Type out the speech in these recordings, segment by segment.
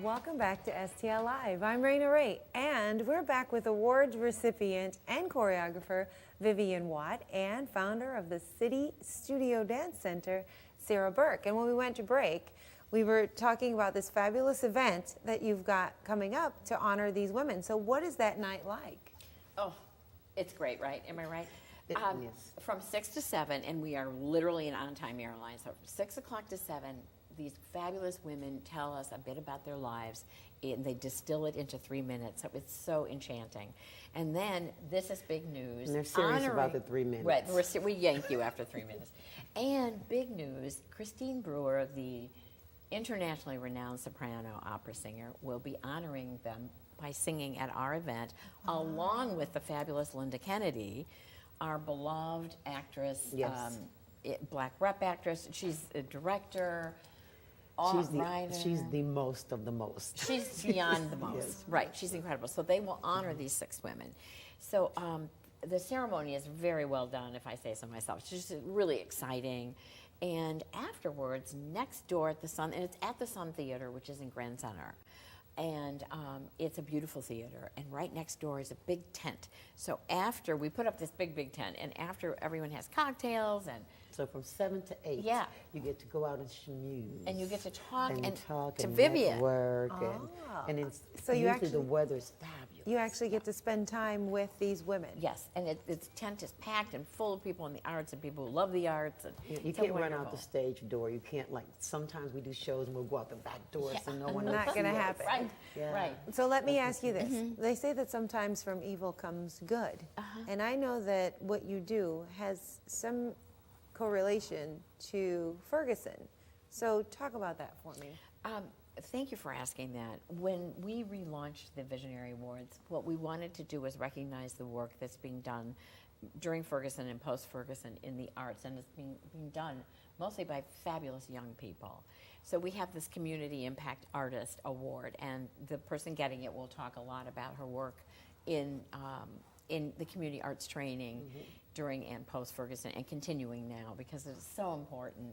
Welcome back to STL Live. I'm Raynah Rey, and we're back with awards recipient and choreographer Vivian Watt and founder of the City Studio Dance Center, Sara Burke. And when we went to break, we were talking about this fabulous event that you've got coming up to honor these women. So what is that night like? Oh, it's great, right? Am I right? Yes. From 6 to 7, and we are literally an on-time airline. So from 6 o'clock to 7, these fabulous women tell us a bit about their lives, and they distill it into 3 minutes. So it's so enchanting. And then, this is big news. And they're serious about the 3 minutes. Right, we yank you after 3 minutes. And big news, Christine Brewer, the internationally renowned soprano opera singer, will be honoring them by singing at our event, along with the fabulous Linda Kennedy, our beloved actress, Yes. Black rep actress. She's a director, writer. She's the most of the most. She's beyond the most. Yes. Right, she's incredible. So they will honor these 6 women. So the ceremony is very well done, if I say so myself. It's just really exciting. And afterwards, next door at the Sun, and it's at the Sun Theater, which is in Grand Center. And it's a beautiful theater, and right next door is a big tent. So after, we put up this big tent, and after everyone has cocktails and... So from 7 to 8, Yeah. you get to go out and schmooze. And you get to talk and to Vivian. network, and it's So you usually actually- the weather's fabulous. You actually get to spend time with these women. Yes, and its tent is packed and full of people in the arts and people who love the arts. And You it's can't run wonderful. out the stage door. You can't, like, sometimes we do shows and we'll go out the back door so no one Not will gonna see us. happen. Right, Yeah. right. So let me ask you this. They say that sometimes from evil comes good. And I know that what you do has some correlation to Ferguson. So talk about that for me. Thank you for asking that. When we relaunched the Visionary Awards, what we wanted to do was recognize the work that's being done during Ferguson and post-Ferguson in the arts, and it's being done mostly by fabulous young people. So we have this Community Impact Artist Award, and the person getting it will talk a lot about her work in the community arts training during and post-Ferguson, and continuing now, because it's so important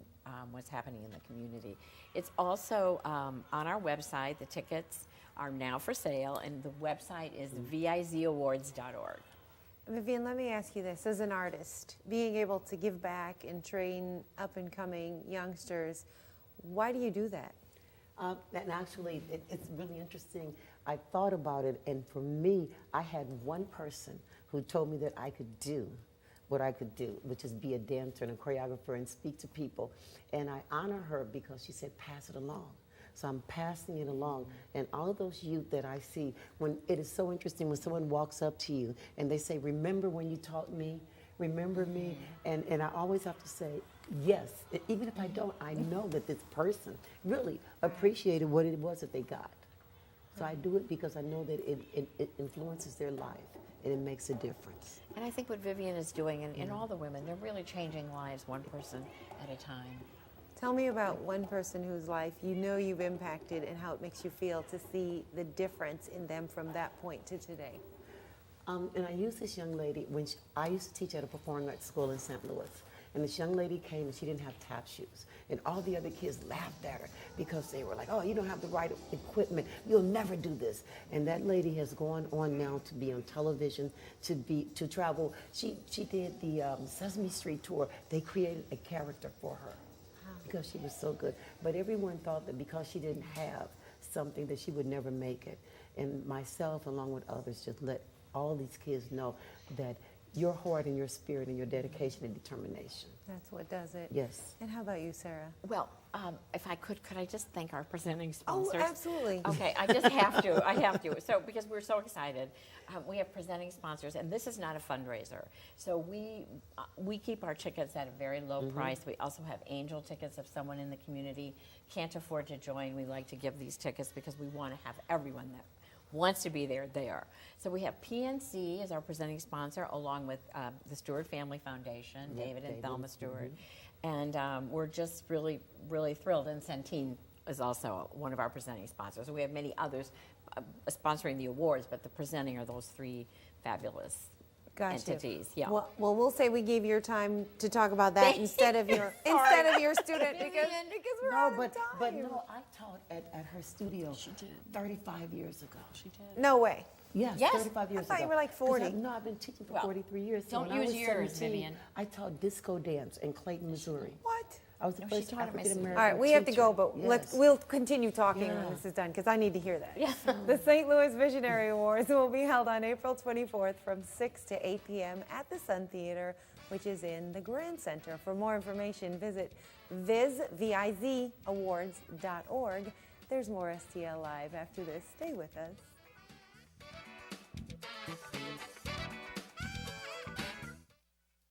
what's happening in the community. It's also on our website. The tickets are now for sale, and the website is vizawards.org. Vivian, let me ask you this. As an artist, being able to give back and train up-and-coming youngsters, why do you do that? And actually, it's really interesting. I thought about it, and for me, I had one person who told me that I could do what I could do, which is be a dancer and a choreographer and speak to people. And I honor her because she said, pass it along. So I'm passing it along. And all of those youth that I see, when it is so interesting when someone walks up to you and they say, remember when you taught me? Remember me? And I always have to say, yes. Even if I don't, I know that this person really appreciated what it was that they got. So I do it because I know that it influences their life and it makes a difference. And I think what Vivian is doing, and all the women, they're really changing lives one person at a time. Tell me about one person whose life you know you've impacted and how it makes you feel to see the difference in them from that point to today. And I use this young lady, I used to teach at a performing arts school in St. Louis. And this young lady came and she didn't have tap shoes. And all the other kids laughed at her because they were like, oh, you don't have the right equipment. You'll never do this. And that lady has gone on now to be on television, to travel. She did the Sesame Street tour. They created a character for her because she was so good. But everyone thought that because she didn't have something that she would never make it. And myself, along with others, just let all these kids know that your heart and your spirit and your dedication and determination. That's what does it. Yes. And how about you, Sara? Well, if I could I just thank our presenting sponsors? Oh, absolutely. Okay, I just have to. I have to. So, because we're so excited, we have presenting sponsors, and this is not a fundraiser. So we keep our tickets at a very low price. We also have angel tickets if someone in the community can't afford to join. We like to give these tickets because we want to have everyone that wants to be there. So we have PNC as our presenting sponsor, along with the Stewart Family Foundation, David and Thelma Stewart. And we're just really, really thrilled. And Centene is also one of our presenting sponsors. So we have many others sponsoring the awards, but the presenting are those 3 fabulous Gotcha. entities. Yeah. Well, we'll say we gave your time to talk about that Thank you. instead of your student because we're No, out of but time. no, I taught at her studio 35 years ago. No way. Yes, Yes. 35 years ago. I thought you were like 'Cause 40. No, I've been teaching for Well, 43 years. So don't when I use was yours, 17, Vivian. I taught disco dance in Clayton, Missouri. What? I was the No, she first taught at my African American All right, we have to go, teacher. but Yes. we'll continue talking when Yeah. this is done because I need to hear that. Yeah. The St. Louis Visionary Awards will be held on April 24th from 6 to 8 p.m. at the Sun Theater, which is in the Grand Center. For more information, visit vizawards.org. There's more STL Live after this. Stay with us.